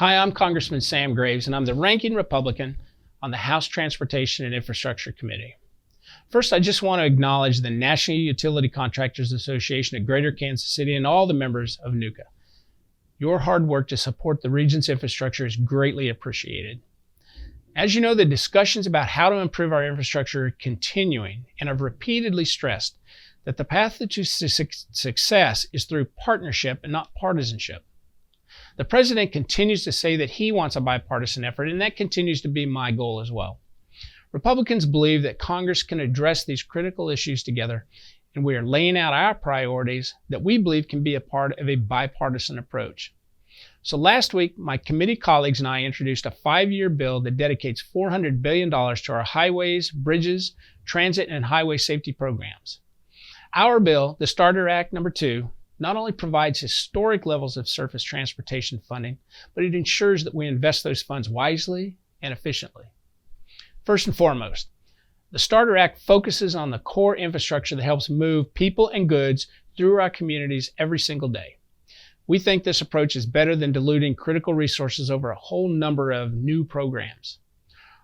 Hi, I'm Congressman Sam Graves, and I'm the ranking Republican on the House Transportation and Infrastructure Committee. First, I just want to acknowledge the National Utility Contractors Association of Greater Kansas City and all the members of NUCA. Your hard work to support the region's infrastructure is greatly appreciated. As you know, the discussions about how to improve our infrastructure are continuing, and I've repeatedly stressed that the path to success is through partnership and not partisanship. The president continues to say that he wants a bipartisan effort, and that continues to be my goal as well. Republicans believe that Congress can address these critical issues together, and we are laying out our priorities that we believe can be a part of a bipartisan approach. So last week, my committee colleagues and I introduced a 5-year bill that dedicates $400 billion to our highways, bridges, transit, and highway safety programs. Our bill, the Starter Act No. 2, not only provides historic levels of surface transportation funding, but it ensures that we invest those funds wisely and efficiently. First and foremost, the Starter Act focuses on the core infrastructure that helps move people and goods through our communities every single day. We think this approach is better than diluting critical resources over a whole number of new programs.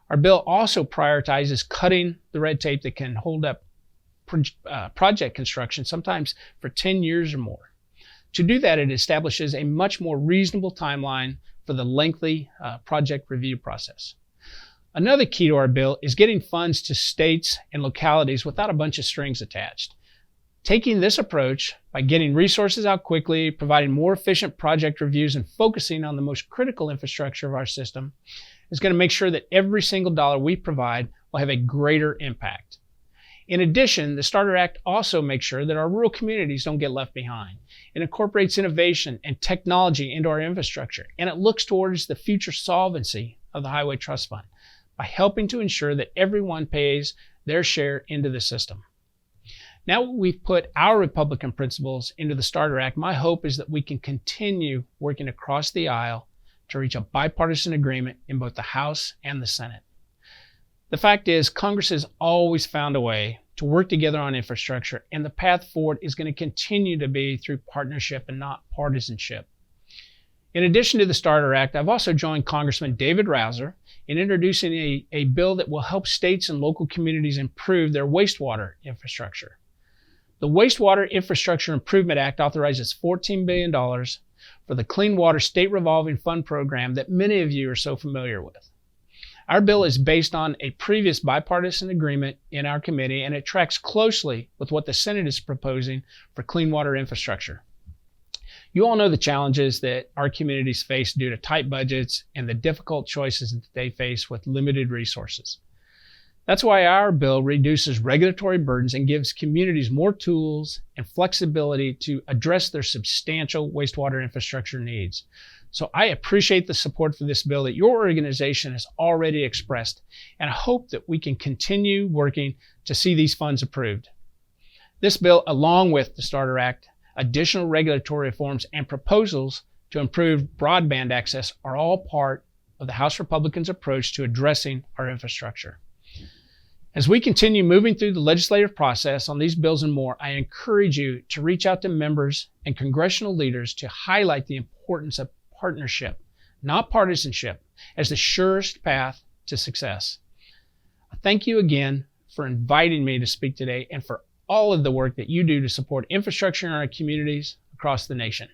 Our bill also prioritizes cutting the red tape that can hold up project construction, sometimes for 10 years or more. To do that, it establishes a much more reasonable timeline for the lengthy project review process. Another key to our bill is getting funds to states and localities without a bunch of strings attached. Taking this approach by getting resources out quickly, providing more efficient project reviews, and focusing on the most critical infrastructure of our system is going to make sure that every single dollar we provide will have a greater impact. In addition, the Starter Act also makes sure that our rural communities don't get left behind. It incorporates innovation and technology into our infrastructure, and it looks towards the future solvency of the Highway Trust Fund by helping to ensure that everyone pays their share into the system. Now we've put our Republican principles into the Starter Act, my hope is that we can continue working across the aisle to reach a bipartisan agreement in both the House and the Senate. The fact is, Congress has always found a way to work together on infrastructure, and the path forward is going to continue to be through partnership and not partisanship. In addition to the Starter Act, I've also joined Congressman David Rouzer in introducing a bill that will help states and local communities improve their wastewater infrastructure. The Wastewater Infrastructure Improvement Act authorizes $14 billion for the Clean Water State Revolving Fund program that many of you are so familiar with. Our bill is based on a previous bipartisan agreement in our committee, and it tracks closely with what the Senate is proposing for clean water infrastructure. You all know the challenges that our communities face due to tight budgets and the difficult choices that they face with limited resources. That's why our bill reduces regulatory burdens and gives communities more tools and flexibility to address their substantial wastewater infrastructure needs. So I appreciate the support for this bill that your organization has already expressed, and I hope that we can continue working to see these funds approved. This bill, along with the Starter Act, additional regulatory reforms, and proposals to improve broadband access are all part of the House Republicans' approach to addressing our infrastructure. As we continue moving through the legislative process on these bills and more, I encourage you to reach out to members and congressional leaders to highlight the importance of partnership, not partisanship, as the surest path to success. Thank you again for inviting me to speak today and for all of the work that you do to support infrastructure in our communities across the nation.